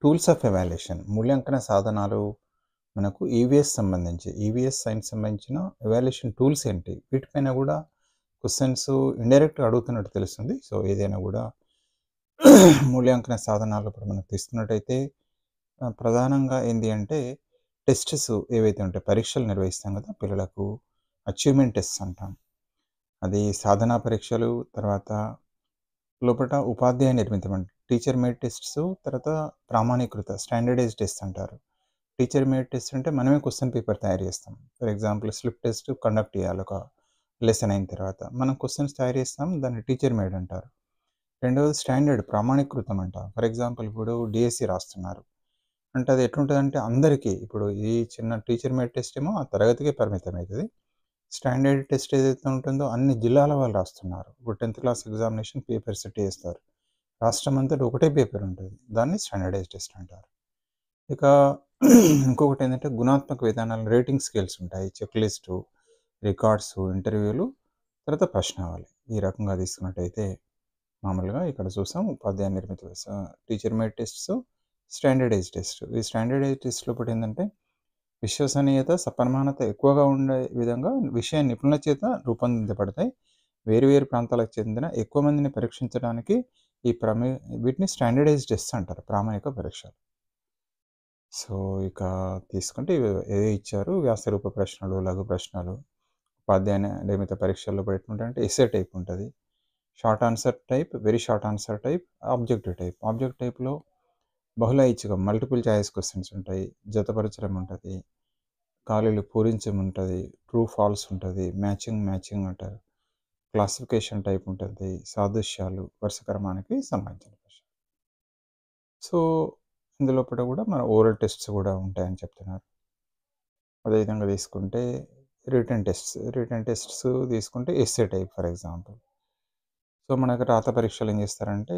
Tools of evaluation మూల్యాంకన సాధనాలు మనకు ఈవీఎస్ సైన్స్ సంబంధించిన ఎవాల్యుయేషన్ టూల్స్ ఏంటి? వీటిపైన కూడా క్వెషన్స్ ఇండైరెక్ట్‌గా అడుగుతున్నట్టు తెలుస్తుంది. సో, ఏదైనా కూడా మూల్యాంకన సాధనాలు ఇప్పుడు మనం తీసుకున్నట్టయితే ప్రధానంగా ఏంది అంటే టెస్ట్స్ ఏవైతే ఉంటాయో పరీక్షలు నిర్వహిస్తాం కదా! పిల్లలకు అచీవ్‌మెంట్ టెస్ట్స్ అంటాం. అది సాధనా పరీక్షలు, తర్వాత లోపట ఉపాధ్యాయ నిర్మితమండి. టీచర్ మేడ్ టెస్ట్స్, తర్వాత ప్రామాణీకృత స్టాండర్డైజ్ టెస్ట్ అంటారు. టీచర్ మేడ్ టెస్ట్ అంటే మనమే క్వెషన్ పేపర్ తయారు చేస్తాం. For example slip test conduct చేయాలి ఒక లెసన్ అయిన తర్వాత. మనం క్వెషన్స్ తయారు చేస్తాం. దాన్ని టీచర్ మేడ్ అంటారు. రెండవది స్టాండర్డ్ ప్రామాణీకృతం అంటాం. ఫర్ ఎగ్జాంపుల్ ఇప్పుడు డీఎస్సీ రాస్తున్నారు. అంటే అది ఎట్లుంటదంటే అందరికీ ఇప్పుడు ఈ చిన్న టీచర్ మేడ్ టెస్ట్ ఏమో ఆ తరగతికే పరిమితమైతది. స్టాండర్డ్ టెస్ట్ ఏదైతే ఉంటుందో అన్ని జిల్లాల వాళ్ళు రాస్తున్నారు. ఇప్పుడు 10థ్ క్లాస్ ఎగ్జామినేషన్ పేపర్ సెట్ చేస్తారు. రాష్ట్రం అంతటా ఒకటే పేపర్ ఉంటుంది. దాన్ని స్టాండర్డైజ్ టెస్ట్ అంటారు. ఇక ఇంకొకటేంటంటే గుణాత్మక విధానాలు రేటింగ్ స్కేల్స్ ఉంటాయి. చెక్ లిస్టు, రికార్డ్స్, ఇంటర్వ్యూలు, తర్వాత ప్రశ్నావళి. ఈ రకంగా తీసుకున్నట్టయితే మామూలుగా ఇక్కడ చూసాం ఉపాధ్యాయ నిర్మిత teacher made tests, standardize test. ఈ స్టాండర్డైజ్ టెస్ట్ లోపట ఏంటంటే విశ్వసనీయత, సపరిమాణత ఎక్కువగా ఉండే విధంగా విషయ నిపుణుల చేత రూపొందించబడతాయి. వేరు వేరు ప్రాంతాలకు చెందిన ఎక్కువ మందిని పరీక్షించడానికి ఈ వీటిని స్టాండర్డైజ్ టెస్ట్స్ అంటారు. ప్రామాణిక పరీక్షలు. సో, ఇక తీసుకుంటే ఇవే ఇచ్చారు. వ్యాసరూప ప్రశ్నలు, లఘు ప్రశ్నలు, ఉపాధ్యాయ నిర్మిత పరీక్షల్లో ఎట్లుంటాయంటే ఎస్సే టైప్ ఉంటుంది. Short answer type, very short answer type, objective type. Objective టైప్‌లో బహుళ ఐచ్ఛికం మల్టిపుల్ చాయిస్ క్వెషన్స్ ఉంటాయి. జతపరచడం ఉంటది. ఖాళీలు పూరించడం ఉంటది. ట్రూ, ఫాల్స్ ఉంటది. మ్యాచింగ్ అంటారు. క్లాసిఫికేషన్ టైప్ ఉంటుంది. సాదృశ్యాలు, వరుస క్రమానికి సంబంధించిన ప్రశ్నలు. సో, ఇందులోపట కూడా మన ఓరల్ టెస్ట్స్ కూడా ఉంటాయని చెప్తున్నారు. అదేవిధంగా తీసుకుంటే రిటన్ టెస్ట్స్ తీసుకుంటే essay type for example. So, మనకు రాత పరీక్షలు ఏం చేస్తారంటే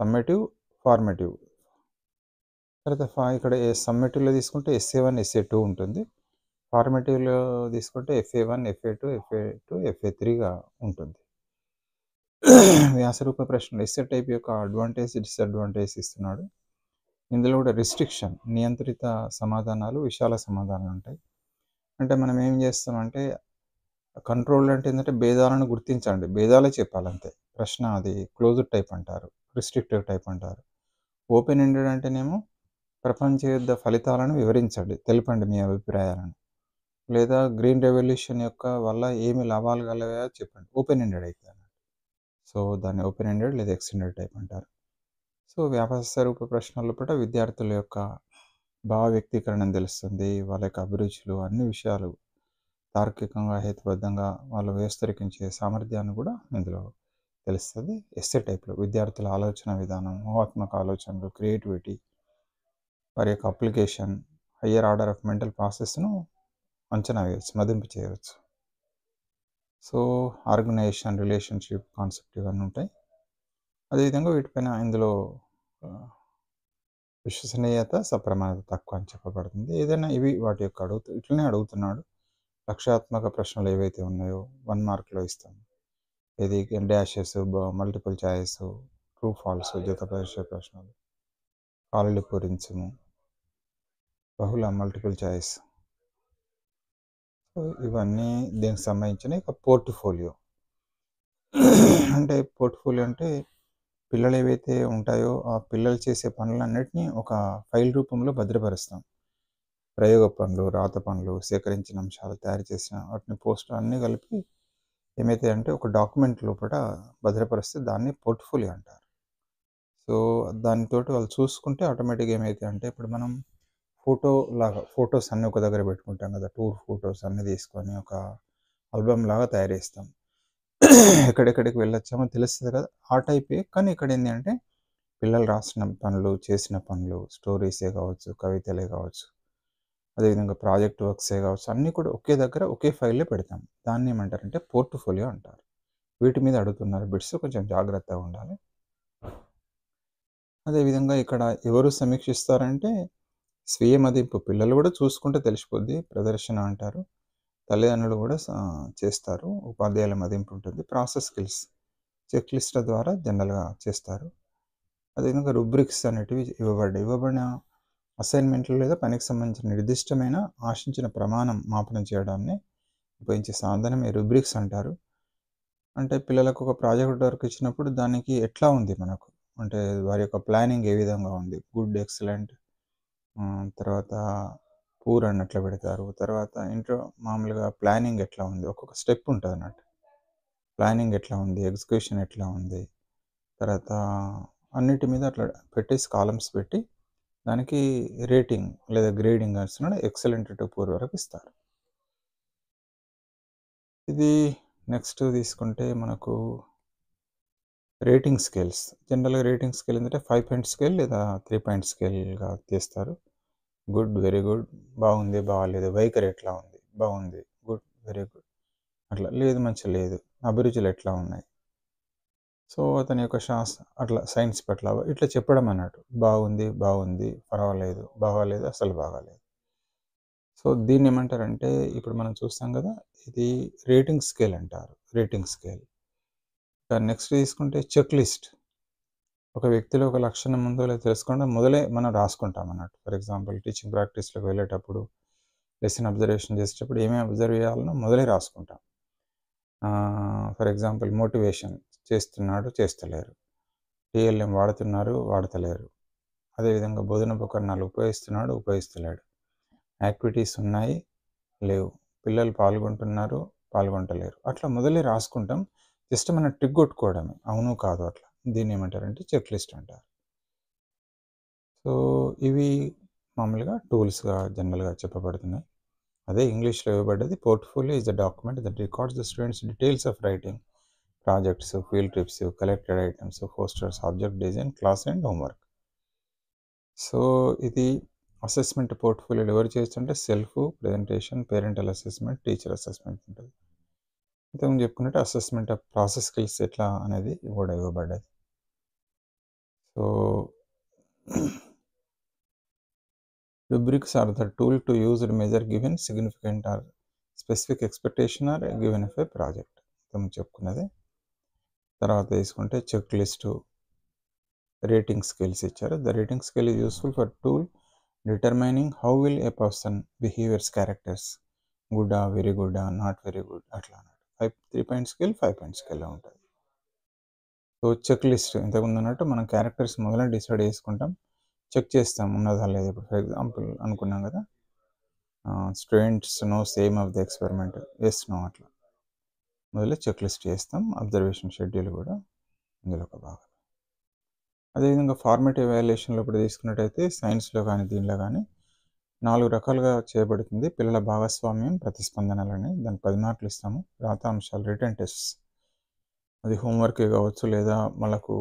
సమ్మేటివ్, ఫార్మేటివ్. తర్వాత ఇక్కడ సమ్మేటివ్‌లో తీసుకుంటే ఎస్ఏ1, ఎస్ఏ2 ఉంటుంది. ఫార్మేటివ్‌లో తీసుకుంటే ఎఫ్ఏ1, ఎఫ్ఏ2, ఎఫ్ఏ3గా ఉంటుంది. వ్యాసరూప ప్రశ్నలు ఎస్సే టైప్ యొక్క అడ్వాంటేజ్, డిసడ్వాంటేజ్ ఇస్తున్నాడు. ఇందులో కూడా రిస్ట్రిక్షన్, నియంత్రిత సమాధానాలు, విశాల సమాధానాలు ఉంటాయి. అంటే మనం ఏం చేస్తామంటే కంట్రోల్ అంటే ఏంటంటే భేదాలను గుర్తించండి. భేదాలే చెప్పాలంతే. ప్రశ్న అది క్లోజ్డ్ టైప్ అంటారు. రిస్ట్రిక్టివ్ టైప్ అంటారు. ఓపెన్ ఎండెడ్ అంటేనేమో ప్రపంచ యుద్ధ ఫలితాలను వివరించండి. తెలపండి మీ అభిప్రాయాలను. లేదా గ్రీన్ రెవల్యూషన్ వల్ల ఏమి లాభాలు కలగాయో చెప్పండి. ఓపెన్ ఎండెడ్ అయితే అన్నట్టు. సో, దాన్ని ఓపెన్ ఎండెడ్ లేదా ఎక్స్టెండెడ్ టైప్ అంటారు. సో, వ్యాపార రూప ప్రశ్నల పూట విద్యార్థుల యొక్క భావ వ్యక్తీకరణను తెలుస్తుంది. వాళ్ళ యొక్క అభిరుచులు అన్ని విషయాలు తార్కికంగా, హేతుబద్ధంగా వాళ్ళు వ్యవస్థీకరించే సామర్థ్యాన్ని కూడా ఇందులో తెలుస్తుంది. ఎస్సే టైప్‌లో విద్యార్థుల ఆలోచన విధానం, ఊహాత్మక ఆలోచనలు, క్రియేటివిటీ, వారి యొక్క application, higher order of mental ప్రాసెస్‌ను అంచనా వేయవచ్చు, మదింపు చేయవచ్చు. సో, ఆర్గనైజేషన్, రిలేషన్‌షిప్ కాన్సెప్ట్ ఇవన్నీ ఉంటాయి. అదేవిధంగా వీటిపైన ఇందులో విశ్వసనీయత, సప్రమాణత తక్కువ అని చెప్పబడుతుంది. ఏదైనా ఇవి వాటి యొక్క ఇట్లనే అడుగుతున్నాడు. లక్షాత్మక ప్రశ్నలు ఏవైతే ఉన్నాయో 1 మార్క్‌లో ఇస్తాం. ఇది dashes, multiple choice, true, false, జతపరిచే ప్రశ్నలు, ఖాళీలు పూరించుము, బహుళ మల్టిపుల్ చాయిస్. సో, ఇవన్నీ దీనికి సంబంధించిన ఇక పోర్ట్‌ఫోలియో. అంటే పోర్ట్‌ఫోలియో అంటే పిల్లలు ఏవైతే ఉంటాయో ఆ పిల్లలు చేసే పనులన్నిటిని ఒక ఫైల్ రూపంలో భద్రపరుస్తాం. ప్రయోగ పనులు, రాత పనులు, సేకరించిన అంశాలు, తయారు చేసిన వాటిని పోస్టర్ అన్నీ కలిపి ఏమైతాయి అంటే ఒక డాక్యుమెంట్ లోపల భద్రపరిస్తే దాన్ని పోర్ట్‌ఫోలియో అంటారు. సో, దానితోటి వాళ్ళు చూసుకుంటే ఆటోమేటిక్‌గా ఏమైతాయి అంటే ఇప్పుడు మనం ఫోటోస్ అన్నీ ఒక దగ్గర పెట్టుకుంటాం కదా! టూర్ ఫోటోస్ అన్నీ తీసుకొని ఒక ఆల్బమ్ లాగా తయారు చేస్తాం. ఎక్కడెక్కడికి వెళ్ళొచ్చామో తెలుస్తది కదా! ఆ టైపే. కానీ ఇక్కడ ఏంది అంటే పిల్లలు రాసిన పనులు, చేసిన పనులు, స్టోరీసే కావచ్చు, కవితలే కావచ్చు, అదేవిధంగా ప్రాజెక్ట్ వర్క్సే కావచ్చు, అన్నీ కూడా ఒకే దగ్గర ఒకే ఫైల్‌లో పెడతాం. దాన్ని ఏమంటారంటే పోర్ట్‌ఫోలియో అంటారు. వీటి మీద అడుగుతున్నారు బిట్స్, కొంచెం జాగ్రత్తగా ఉండాలి. అదేవిధంగా ఇక్కడ ఎవరు సమీక్షిస్తారంటే స్వీయ మదింపు. పిల్లలు కూడా చూసుకుంటే తెలిసిపోద్ది. ప్రదర్శన అంటారు. తల్లిదండ్రులు కూడా చేస్తారు. ఉపాధ్యాయుల మదింపు ఉంటుంది. Process skills. చెక్ లిస్ట్‌ల ద్వారా జనరల్‌గా చేస్తారు. అదేవిధంగా రుబ్రిక్స్ అనేటివి ఇవ్వబడిన అసైన్‌మెంట్లు లేదా పనికి సంబంధించిన నిర్దిష్టమైన ఆశించిన ప్రమాణం మాపనం చేయడాన్ని ఉపయోగించే సాధనమే రుబ్రిక్స్ అంటారు. అంటే పిల్లలకు ఒక ప్రాజెక్ట్ వర్క్ ఇచ్చినప్పుడు దానికి ఎట్లా ఉంది మనకు? అంటే వారి యొక్క ప్లానింగ్ ఏ విధంగా ఉంది? గుడ్, ఎక్సలెంట్, తర్వాత పూర్ అన్నట్లు పెడతారు. తర్వాత ఇంట్లో మామూలుగా ప్లానింగ్ ఎట్లా ఉంది? ఒక్కొక్క స్టెప్ ఉంటదన్నట్టు. ప్లానింగ్ ఎట్లా ఉంది? ఎగ్జిక్యూషన్ ఎట్లా ఉంది? తర్వాత అన్నిటి మీద అట్లా పెట్టేసి కాలమ్స్ పెట్టి దానికి రేటింగ్ లేదా గ్రేడింగ్ అంటున్నాడు ఎక్సలెంట్ టు పూర్ వరకు ఇస్తారు. ఇది నెక్స్ట్ తీసుకుంటే మనకు రేటింగ్ స్కేల్స్. జనరల్‌గా రేటింగ్ స్కేల్ ఏంటంటే 5 పాయింట్ స్కేల్ లేదా 3 పాయింట్ స్కేల్‌గా తీస్తారు. గుడ్, వెరీ గుడ్, బాగుంది, బాగాలేదు, వైఖరి ఎట్లా ఉంది? బాగుంది, గుడ్, వెరీ గుడ్, అట్లా లేదు, మంచిగా లేదు, అభిరుచులు ఎట్లా ఉన్నాయి? సో, అతని యొక్క అట్లా సైన్స్ పట్ల ఇట్లా చెప్పడం అన్నట్టు. బాగుంది, బాగుంది, పర్వాలేదు, బాగాలేదు, అసలు బాగాలేదు. సో, దీన్నేమంటారంటే ఇప్పుడు మనం చూస్తాం గదా! ఇది రేటింగ్ స్కేల్ అంటారు. Rating scale. నెక్స్ట్ తీసుకుంటే చెక్ లిస్ట్. ఒక వ్యక్తిలో ఒక లక్షణం ఉందో లేదో తెలుసుకోకుండా మొదలే మనం రాసుకుంటాం అన్నట్టు. ఫర్ ఎగ్జాంపుల్ టీచింగ్ ప్రాక్టీస్‌లోకి వెళ్ళేటప్పుడు, లెసన్ అబ్జర్వేషన్ చేసేటప్పుడు ఏమేమి అబ్జర్వ్ చేయాలనో మొదలే రాసుకుంటాం. ఫర్ ఎగ్జాంపుల్ మోటివేషన్ చేస్తున్నాడు, చేస్తలేరు. టీఎల్ఎం వాడుతున్నారు, వాడతలేరు. అదేవిధంగా బోధన ఉపకరణాలు ఉపయోగిస్తున్నాడు, ఉపయోగిస్తలేడు. యాక్టివిటీస్ ఉన్నాయి, లేవు. పిల్లలు పాల్గొంటున్నారు, పాల్గొంటలేరు. అట్లా మొదలే రాసుకుంటాం. జస్ట్ మనం టిక్ కొట్టుకోవడమే. అవును, కాదు అట్లా. దీన్నేమంటారంటే చెక్ లిస్ట్ అంటారు. సో, ఇవి మామూలుగా టూల్స్‌గా జనరల్‌గా చెప్పబడుతున్నాయి. అదే ఇంగ్లీష్‌లో ఇవ్వబడ్డది portfolio is the document that records the students details of writing, projects, field trips, collected items, posters, object design, class and homework. So, ఇది అసెస్మెంట్ పోర్ట్‌ఫోలియోలో ఎవరు చేయొచ్చంటే self, presentation, parental assessment, teacher assessment ఉంటుంది. ఇంతకుముందు చెప్పుకున్నట్టు అసెస్మెంట్ ఆఫ్ ప్రాసెస్ స్కిల్స్ ఎట్లా అనేది కూడా ఇవ్వబడ్డది. So, rubrics are the tool to use to measure given significant or specific expectation or given of a project. మనం చెప్పుకున్నది. తర్వాత తీసుకుంటే చెక్ లిస్టు, రేటింగ్ స్కేల్స్ ఇచ్చారు. The rating scale is useful for tool determining how will a person behaviours characters గుడ్డా, very గుడ్డా, not very good అట్లా అన్నట్టు. 3 point scale, 5 point స్కేల్లో ఉంటుంది. సో, చెక్ లిస్ట్ ఇంతకుముందు అన్నట్టు మనం క్యారెక్టర్స్ మొదలే డిసైడ్ చేసుకుంటాం. చెక్ చేస్తాం ఉన్నదా లేదా. ఇప్పుడు ఫర్ ఎగ్జాంపుల్ అనుకున్నాం కదా, students no same of the experiment, yes no అట్లా మొదలు చెక్ లిస్ట్ చేస్తాం. అబ్జర్వేషన్ షెడ్యూల్ కూడా ఇందులో ఒక భాగం. అదేవిధంగా ఫార్మేటివ్ ఎవాల్యుయేషన్లో ఇప్పుడు తీసుకున్నట్టయితే సైన్స్లో కానీ దీనిలో కానీ 4 రకాలుగా చేయబడుతుంది. పిల్లల భాగస్వామ్యం, ప్రతిస్పందనలని దానికి 10 మార్కులు ఇస్తాము. రాత అంశాలు, రిటన్ టెస్ట్స్, అది హోంవర్కే కావచ్చు లేదా మనకు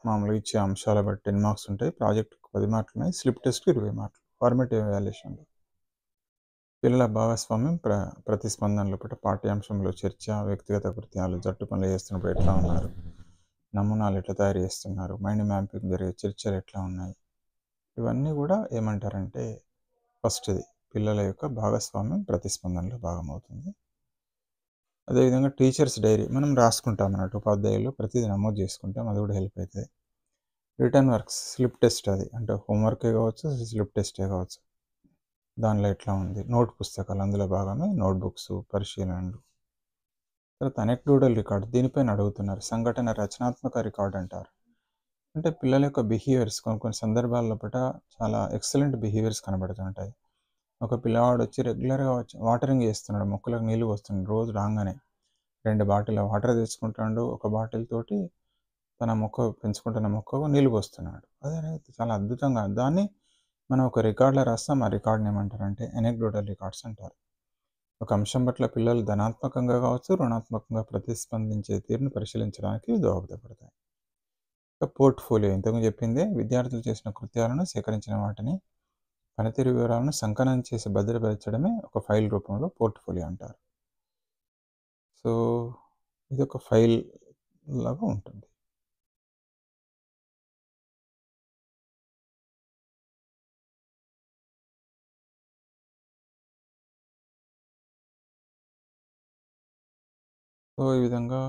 మామూలుగా ఇచ్చే అంశాల బట్టి 10 మార్క్స్ ఉంటాయి. ప్రాజెక్ట్కి 10 మార్కులు ఉన్నాయి. స్లిప్ టెస్ట్కి 20 మార్కులు. ఫార్మేటివ్ ఎవాల్యుయేషన్లో పిల్లల భాగస్వామ్యం, ప్రతిస్పందనలు పట్ల పాఠ్యాంశంలో చర్చ, వ్యక్తిగత కృత్యాలు, జట్టు పనులు చేస్తున్నప్పుడు ఎట్లా ఉన్నారు, నమూనాలు ఎట్లా తయారు చేస్తున్నారు, మైండ్ మ్యాపింగ్ జరిగే చర్చలు ఎట్లా ఉన్నాయి, ఇవన్నీ కూడా ఏమంటారంటే ఫస్ట్ది పిల్లల యొక్క భాగస్వామ్యం ప్రతిస్పందనలో భాగమవుతుంది. అదేవిధంగా టీచర్స్ డైరీ మనం రాసుకుంటాం అన్నట్టు. ఉపాధ్యాయులు ప్రతిదీ నమోదు చేసుకుంటాం. అది కూడా హెల్ప్ అవుతుంది. రిటర్న్ వర్క్స్, స్లిప్ టెస్ట్, అది అంటే హోంవర్కే కావచ్చు, స్లిప్ టెస్టే కావచ్చు. దానిలో ఎట్లా ఉంది, నోట్ పుస్తకాలు అందులో భాగమే నోట్బుక్స్, పరిశీలనలు. తర్వాత అనెక్డోటల్ రికార్డ్ దీనిపైన అడుగుతున్నారు. సంఘటన రచనాత్మక రికార్డ్ అంటారు. అంటే పిల్లల యొక్క బిహేవియర్స్ కొన్ని కొన్ని సందర్భాల్లో చాలా ఎక్సలెంట్ బిహేవియర్స్ కనబడుతుంటాయి. ఒక పిల్లవాడు వచ్చి రెగ్యులర్గా వచ్చి వాటరింగ్ చేస్తున్నాడు, మొక్కలకు నీళ్ళు పోస్తున్నాడు. రోజు రాగానే 2 బాటిల్ వాటర్ తెచ్చుకుంటాడు. ఒక బాటిల్ తోటి తన మొక్క పెంచుకుంటున్న మొక్కకు నీళ్ళు పోస్తున్నాడు. అదే చాలా అద్భుతంగా దాన్ని మనం ఒక రికార్డులో రాస్తాం. ఆ రికార్డ్ని ఏమంటారంటే అనెక్డోటల్ రికార్డ్స్ అంటారు. ఒక అంశం పట్ల పిల్లలు ధనాత్మకంగా కావచ్చు, రుణాత్మకంగా ప్రతిస్పందించే తీరును పరిశీలించడానికి దోహదపడతాయి. పోర్ట్ఫోలియో ఇంతకు చెప్పిందే, విద్యార్థులు చేసిన కృత్యాలను, సేకరించిన వాటిని, పనితీరు వివరాలను సంకలనం చేసి భద్రపరచడమే ఒక ఫైల్ రూపంలో పోర్ట్ఫోలియో అంటారు. సో, ఇది ఒక ఫైల్ లాగా ఉంటుంది. సో, ఈ విధంగా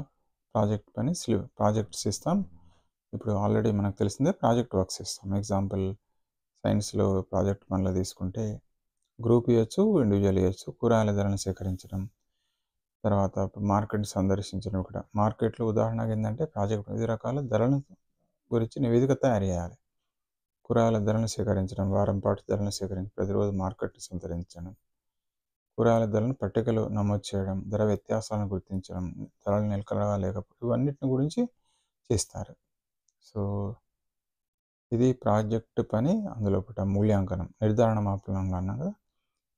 ప్రాజెక్ట్ పని ప్రాజెక్ట్స్ ఇస్తాం. ఇప్పుడు ఆల్రెడీ మనకు తెలిసిందే ప్రాజెక్ట్ వర్క్స్ ఇస్తాం. ఎగ్జాంపుల్ సైన్స్‌లో ప్రాజెక్ట్ పనులు తీసుకుంటే గ్రూప్ ఇయ్యొచ్చు, ఇండివిడ్యువల్ ఇయ్యొచ్చు. కూరగాయల ధరలను సేకరించడం, తర్వాత మార్కెట్‌ని సందర్శించడం కూడా. మార్కెట్‌లో ఉదాహరణకు ఏందంటే ప్రాజెక్ట్ వివిధ రకాల ధరలను గురించి నివేదిక తయారు చేయాలి. కూరగాయల ధరలను సేకరించడం, వారం పాటు ధరలను సేకరించి ప్రతిరోజు మార్కెట్‌ని సందర్శించడం. కూరగాయల ధరలను పట్టికలో నమోదు చేయడం, ధర వ్యత్యాసాలను గుర్తించడం, ధరలు నిలకడగా లేకపోతే ఇవన్నిటిని గురించి చేస్తారు. సో, ఇది ప్రాజెక్ట్ పని. అందులో ఒకట మూల్యాంకనం, నిర్ధారణ మాపనాలు అన్నాం కదా!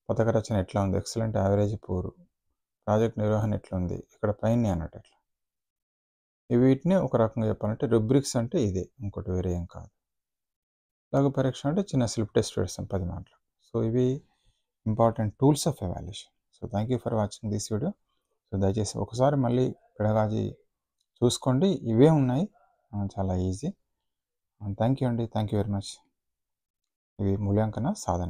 పథక రచన ఎట్లా ఉంది? Excellent, average, poor. ప్రాజెక్ట్ నిర్వహణ ఎట్లుంది? ఇక్కడ పైనే అన్నట్టు అట్లా. వీటిని ఒక రకంగా చెప్పాలంటే రుబ్రిక్స్ అంటే ఇదే. ఇంకోటి వేరే ఏం కాదు. లఘు పరీక్ష అంటే చిన్న సెల్ఫ్ టెస్ట్ పెడతాం 10 మార్కులు. సో, ఇవి important tools of evaluation. So, thank you for watching this video. So, దయచేసి ఒకసారి మళ్ళీ పెడగాజీ చూసుకోండి. ఇవే ఉన్నాయి. చాలా ఈజీ. థాంక్ యూ అండి. Thank you very much. ఇవి మూల్యాంకన సాధన.